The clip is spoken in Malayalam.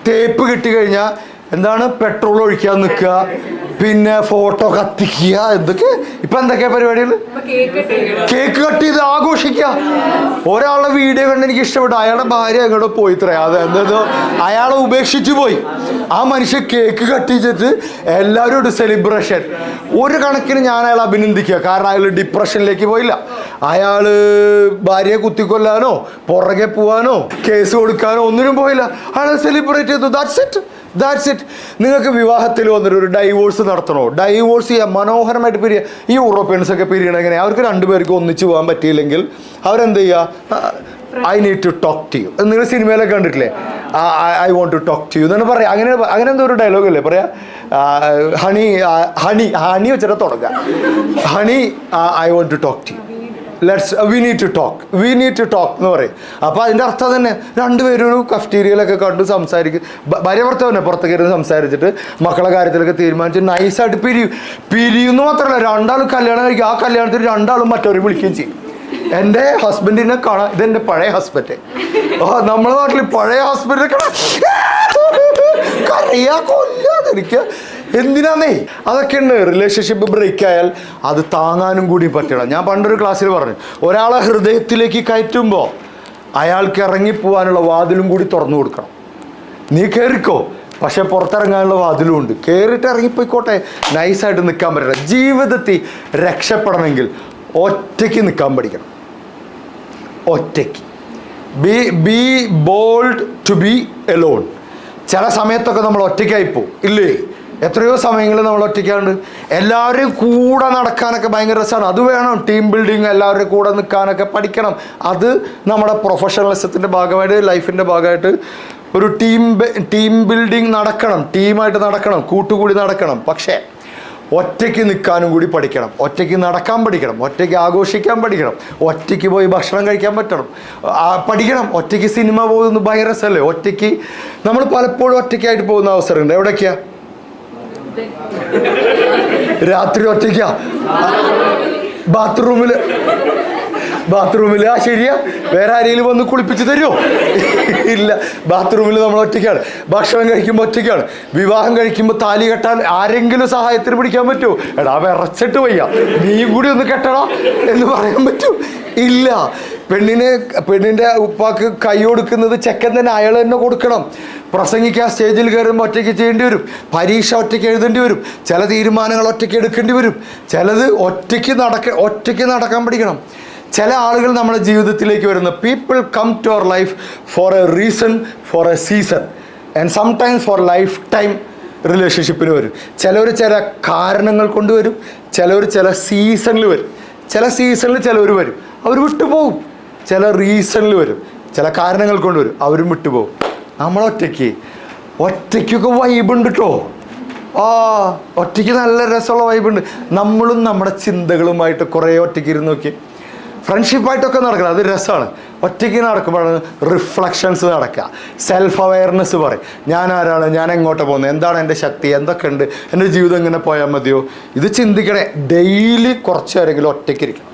തേപ്പ് കിട്ടിക്കഴിഞ്ഞാൽ എന്താണ് പെട്രോൾ ഒഴിക്കാൻ നിൽക്കുക, പിന്നെ ഫോട്ടോ കത്തിക്കുക, എന്തൊക്കെ ഇപ്പൊ എന്തൊക്കെയാ പരിപാടികൾ? കേക്ക് കട്ട് ചെയ്ത് ആഘോഷിക്കുക. ഒരാളുടെ വീഡിയോ കണ്ട് എനിക്ക് ഇഷ്ടപ്പെട്ടു. അയാളുടെ ഭാര്യ എങ്ങോട്ടോ പോയി അത് എന്തോ അയാളെ ഉപേക്ഷിച്ചു പോയി. ആ മനുഷ്യൻ കേക്ക് കട്ട് ചെയ്തിട്ട് എല്ലാവരും ഒരു സെലിബ്രേഷൻ. ഒരു കണക്കിന് ഞാൻ അയാളെ അഭിനന്ദിക്കുക. കാരണം അയാൾ ഡിപ്രഷനിലേക്ക് പോയില്ല. അയാള് ഭാര്യയെ കുത്തിക്കൊല്ലാനോ പുറകെ പോവാനോ കേസ് കൊടുക്കാനോ ഒന്നിനും പോയില്ല. അയാൾ സെലിബ്രേറ്റ് ചെയ്തു. That's it. നിങ്ങൾക്ക് വിവാഹത്തിൽ വന്നിട്ട് ഒരു ഡൈവോഴ്സ് നടത്തണോ? ഡൈവോഴ്സ് ചെയ്യാൻ മനോഹരമായിട്ട് പിരിയുക. ഈ യൂറോപ്യൻസൊക്കെ പിരിയണം എങ്ങനെ? അവർക്ക് രണ്ടുപേർക്ക് ഒന്നിച്ച് പോകാൻ പറ്റിയില്ലെങ്കിൽ അവരെന്ത് ചെയ്യുക? I need to talk to you. നിങ്ങൾ സിനിമയിലൊക്കെ കണ്ടിട്ടില്ലേ? I want to talk to you എന്ന് പറയാം. അങ്ങനെ എന്തോ ഒരു ഡയലോഗ് അല്ലേ പറയാ? ഹണി വെച്ചിട്ട് തുടങ്ങുക. Honey I want to talk to you. We need to talk എന്ന് പറയും. അപ്പോൾ അതിൻ്റെ അർത്ഥം തന്നെ രണ്ടുപേരും ഒരു കഫ്റ്റീരിയയിലൊക്കെ കണ്ട് സംസാരിക്കും. ഭാര്യ ഭർത്താവ് പുറത്തേക്ക് ഇരുന്ന് സംസാരിച്ചിട്ട് മക്കളെ കാര്യത്തിലൊക്കെ തീരുമാനിച്ച് നൈസായിട്ട് പിരിയുന്നു മാത്രമല്ല, രണ്ടാളും കല്യാണം കഴിക്കും. ആ കല്യാണത്തിന് രണ്ടാളും മറ്റവരെ വിളിക്കുകയും ചെയ്യും. എൻ്റെ ഹസ്ബൻഡിനെ കാണാം, ഇതെൻ്റെ പഴയ ഹസ്ബൻഡ്. നമ്മളെ നാട്ടിൽ പഴയ ഹസ്ബൻഡിനെ കാണാം കൊല്ലാതെനിക്ക് എന്തിനാന്നേ. അതൊക്കെ ഉണ്ട്. റിലേഷൻഷിപ്പ് ബ്രേക്ക് ആയാൽ അത് താങ്ങാനും കൂടി പറ്റണം. ഞാൻ പണ്ടൊരു ക്ലാസ്സിൽ പറഞ്ഞു, ഒരാളെ ഹൃദയത്തിലേക്ക് കയറ്റുമ്പോൾ അയാൾക്ക് ഇറങ്ങിപ്പോവാനുള്ള വാതിലും കൂടി തുറന്നു കൊടുക്കണം. നീ കയറിക്കോ, പക്ഷെ പുറത്തിറങ്ങാനുള്ള വാതിലും ഉണ്ട്. കയറിയിട്ട് ഇറങ്ങിപ്പോയിക്കോട്ടെ. നൈസായിട്ട് നിൽക്കാൻ പറ്റണം. ജീവിതത്തിൽ രക്ഷപ്പെടണമെങ്കിൽ ഒറ്റയ്ക്ക് നിൽക്കാൻ പഠിക്കണം. ഒറ്റയ്ക്ക്. Be bold to be alone. ചില സമയത്തൊക്കെ നമ്മൾ ഒറ്റയ്ക്കായിപ്പോവും ഇല്ലേ? എത്രയോ സമയങ്ങളിൽ നമ്മൾ ഒറ്റയ്ക്കാണ്ട്. എല്ലാവരെയും കൂടെ നടക്കാനൊക്കെ ഭയങ്കര രസമാണ്. അത് വേണം. ടീം ബിൽഡിങ്, എല്ലാവരുടെയും കൂടെ നിൽക്കാനൊക്കെ പഠിക്കണം. അത് നമ്മുടെ പ്രൊഫഷണലിസത്തിൻ്റെ ഭാഗമായിട്ട്, ലൈഫിൻ്റെ ഭാഗമായിട്ട് ഒരു ടീം ബിൽഡിങ് നടക്കണം. ടീമായിട്ട് നടക്കണം, കൂട്ടുകൂടി നടക്കണം. പക്ഷേ ഒറ്റയ്ക്ക് നിൽക്കാനും കൂടി പഠിക്കണം. ഒറ്റയ്ക്ക് നടക്കാൻ പഠിക്കണം. ഒറ്റയ്ക്ക് ആഘോഷിക്കാൻ പഠിക്കണം. ഒറ്റയ്ക്ക് പോയി ഭക്ഷണം കഴിക്കാൻ പഠിക്കണം. ഒറ്റയ്ക്ക് സിനിമ പോകുന്നത് ഭയങ്കര രസമല്ലേ? ഒറ്റയ്ക്ക് നമ്മൾ പലപ്പോഴും ഒറ്റയ്ക്കായിട്ട് പോകുന്ന അവസരമുണ്ട്. എവിടേക്കാ? രാത്രി ഒറ്റയ്ക്കാ ബാത്റൂമിൽ. ആ ശരിയാ. വേറെ ആരെങ്കിലും വന്ന് കുളിപ്പിച്ച് തരുമോ? ഇല്ല. ബാത്റൂമിൽ നമ്മൾ ഒറ്റയ്ക്കാണ്. ഭക്ഷണം കഴിക്കുമ്പോൾ ഒറ്റയ്ക്കാണ്. വിവാഹം കഴിക്കുമ്പോൾ താലി കെട്ടാൻ ആരെങ്കിലും സഹായത്തിന് പിടിക്കാൻ പറ്റുമോ? എടാ വിറച്ചിട്ട് വയ്യ, നീയും കൂടി ഒന്ന് കെട്ടടാ എന്ന് പറയാൻ പറ്റും? ഇല്ല. പെണ്ണിൻ്റെ ഉപ്പാക്ക് കൈ കൊടുക്കുന്നത് ചെക്കൻ തന്നെ, അയാൾ തന്നെ കൊടുക്കണം. പ്രസംഗിക്കാൻ സ്റ്റേജിൽ കയറുമ്പോൾ ഒറ്റയ്ക്ക് ചെയ്യേണ്ടി വരും. പരീക്ഷ ഒറ്റയ്ക്ക് എഴുതേണ്ടി വരും. ചില തീരുമാനങ്ങൾ ഒറ്റയ്ക്ക് എടുക്കേണ്ടി വരും. ചിലത് ഒറ്റയ്ക്ക് നടക്കാൻ പഠിക്കണം. ചില ആളുകൾ നമ്മുടെ ജീവിതത്തിലേക്ക് വരുന്ന people come to our life for a reason, for a season and sometimes for lifetime റിലേഷൻഷിപ്പിന് വരും. ചിലർ ചില കാരണങ്ങൾ കൊണ്ടുവരും. ചിലർ ചില സീസണിൽ വരും. ചില സീസണിൽ ചിലവർ വരും, അവർ വിട്ടുപോകും. ചില റീസണിൽ വരും, ചില കാരണങ്ങൾ കൊണ്ടുവരും, അവരും വിട്ടുപോകും. ഒറ്റയ്ക്കൊക്കെ വൈബുണ്ട് കേട്ടോ. ഒറ്റയ്ക്ക് നല്ല രസമുള്ള വൈബുണ്ട്. നമ്മളും നമ്മുടെ ചിന്തകളുമായിട്ട് കുറേ ഒറ്റയ്ക്ക് ഇരുന്ന് നോക്കി. ഫ്രണ്ട്ഷിപ്പായിട്ടൊക്കെ നടക്കണം, അത് രസമാണ്. ഒറ്റയ്ക്ക് നടക്കുമ്പോഴാണ് റിഫ്ലക്ഷൻസ് നടക്കുക. സെൽഫ് അവെയർനെസ് പറയും. ഞാൻ ആരാണ്, ഞാൻ എങ്ങോട്ട് പോകുന്നത്, എന്താണ് എൻ്റെ ശക്തി, എന്തൊക്കെ ഉണ്ട്, എൻ്റെ ജീവിതം എങ്ങനെ പോയാൽ മതിയോ, ഇത് ചിന്തിക്കണേ. ഡെയിലി കുറച്ച് നേരമെങ്കിലും ഒറ്റയ്ക്കിരിക്കണം.